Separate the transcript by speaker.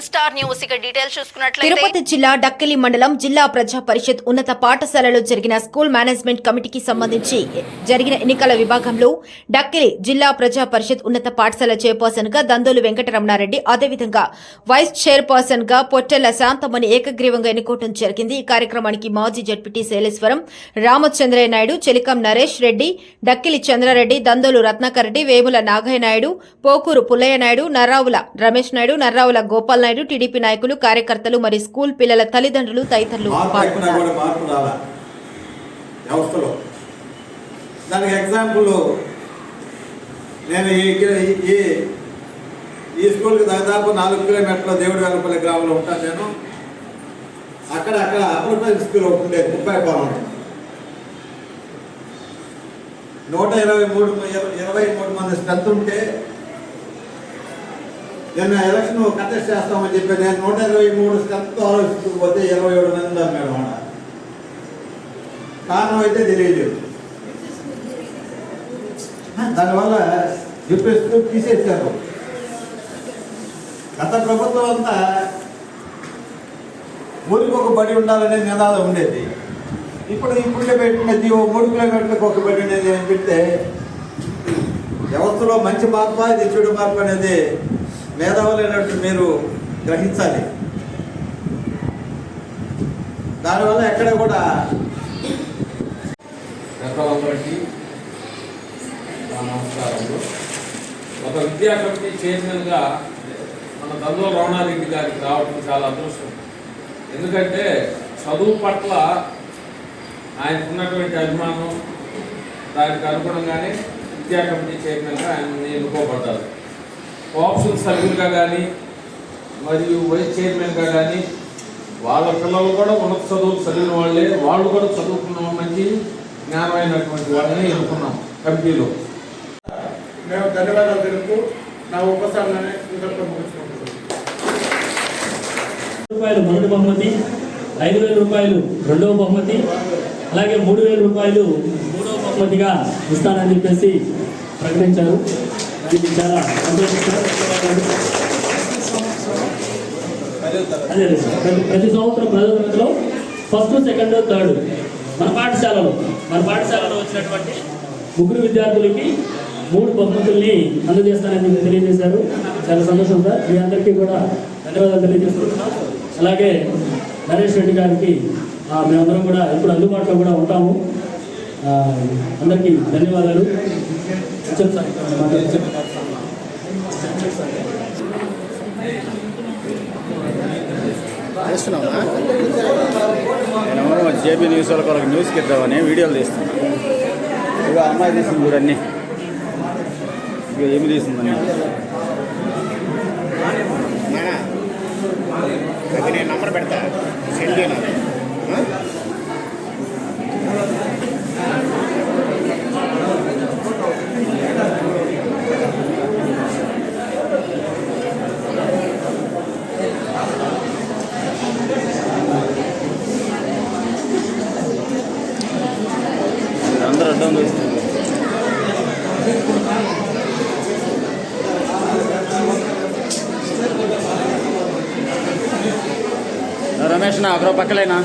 Speaker 1: Star news ఇక details చూసుకున్నట్లయితే
Speaker 2: తిరుపతి జిల్లా డక్కిలి మండలం జిల్లా ప్రజా పరిషత్ ఉన్నత పాఠశాలలో జరిగిన స్కూల్ మేనేజ్మెంట్ కమిటీకి సంబంధించి జరిగిన ఎన్నికల విభాగంలో డక్కిలి జిల్లా ప్రజా పరిషత్ ఉన్నత పాఠశాల చైర్పర్సన్ గా దందోలు వెంకటరమణారెడ్డి అదేవిధంగా వైస్ చైర్పర్సన్ గా పొట్టెల శాంతమని ఏకగ్రీవంగా ఎన్నుకోవడం జరిగింది. ఈ కార్యక్రమానికి మాజీ జడ్పీటీ శైలేశ్వరం, రామచంద్రయ్య నాయుడు, చెలికం నరేష్ రెడ్డి, డక్కిలి చంద్రారెడ్డి, దందోలు రత్నాకర్ రెడ్డి, వేముల నాగయ్య నాయుడు, పోకూరు పుల్లయ్య నాయుడు, నర్రావుల రమేష్ నాయుడు, నర్రావుల గోపాల్ నాయుడు, టీడీపీ నాయకులు, కార్యకర్తలు మరియు స్కూల్ పిల్లల తల్లిదండ్రులు తదితరులు పాల్గొన్నారు.
Speaker 3: దానికి ఎగ్జాంపుల్ నేను ఈ స్కూల్కి దాదాపు 4 కిలోమీటర్ల దేవుడి వెనపల్లి గ్రామంలో ఉంటాను. నేను అక్కడ అప్పటిపల్లి స్కూల్ ఒకటి 30 కోణం 123 మంది స్ట్రెంత్ ఉంటే నిన్న ఎలక్షన్ కంటెస్ట్ చేస్తామని చెప్పి నేను 123 స్ట్రెంత్ ఆలోచించకపోతే 27 మంది ఉన్నారు మేడం. కారణం అయితే తెలియలేదు. దానివల్ల చెప్పేస్తూ తీసేశారు. గత ప్రభుత్వం అంతా ఊరికి ఒక బడి ఉండాలనే నినాదం ఉండేది. ఇప్పుడే పెట్టిన జీవో 3 కిలోమీటర్లకు ఒక బడి అనేది అని పెడితే వ్యవస్థలో మంచి మార్పు ఇది చెడు మార్పు అనేది మేధావులైనట్టు మీరు గ్రహించాలి. దానివల్ల ఎక్కడ కూడా
Speaker 4: నమస్కారంలో ఒక విద్యా కమిటీ చైర్మన్గా మన దందోలు రమణారెడ్డి గారికి రావడం చాలా అదృష్టం. ఎందుకంటే చదువు పట్ల ఆయనకున్నటువంటి అభిమానం దానికి అనుగుణంగానే విద్యా కమిటీ చైర్మన్గా ఆయన ఎన్నుకోబడ్డారు. కోఆప్షన్ సభ్యులుగా కానీ మరియు వైస్ చైర్మన్గా కానీ వాళ్ళ పిల్లలు కూడా ఉన్నత చదువులు చదివిన వాళ్ళే, వాళ్ళు కూడా చదువుకున్న మంచి జ్ఞానమైనటువంటి వాళ్ళని ఎన్నుకున్నాం కమిటీలో.
Speaker 5: మేము ధన్యవాదాలు తెలుపుతూ నా ఉపసంహరణని ముగించుకుంటున్నాను.
Speaker 6: రూపాయలు మొదటి బహుమతి, 5,000 రూపాయలు రెండవ బహుమతి, అలాగే 3,000 రూపాయలు మూడవ బహుమతిగా ఇస్తానని చెప్పేసి ప్రకటించారు. దానికి చాలా సంతోషిస్తారు. అదే ప్రతి సంవత్సరం ప్రజల తరగతిలో ఫస్ట్, సెకండ్, థర్డ్ మన పాఠశాలలో వచ్చినటువంటి 3 విద్యార్థులకి 3 బహుమతుల్ని అందజేస్తానని తెలియజేశారు. చాలా సంతోషం సార్. మీ అందరికీ కూడా ధన్యవాదాలు తెలియజేస్తున్నాం. అలాగే నరేష్ రెడ్డి గారికి మేమందరం కూడా ఎప్పుడు అందుబాటులో కూడా ఉంటాము. అందరికీ ధన్యవాదాలు.
Speaker 7: నేను జేబీ న్యూస్ వాళ్ళకి ఒక న్యూస్కి ఇద్దామని వీడియోలు తీస్తాను. ఇక అమ్మాయి తీసింది కూడా అన్నీ. ఇక ఏమి తీసిందని
Speaker 5: నేను నంబర్ పెడతా, సెండ్ చేయను.
Speaker 7: అందరూ అడ్డం చూస్తుంది. రమేష్ నా ఒకరో పక్కలేనా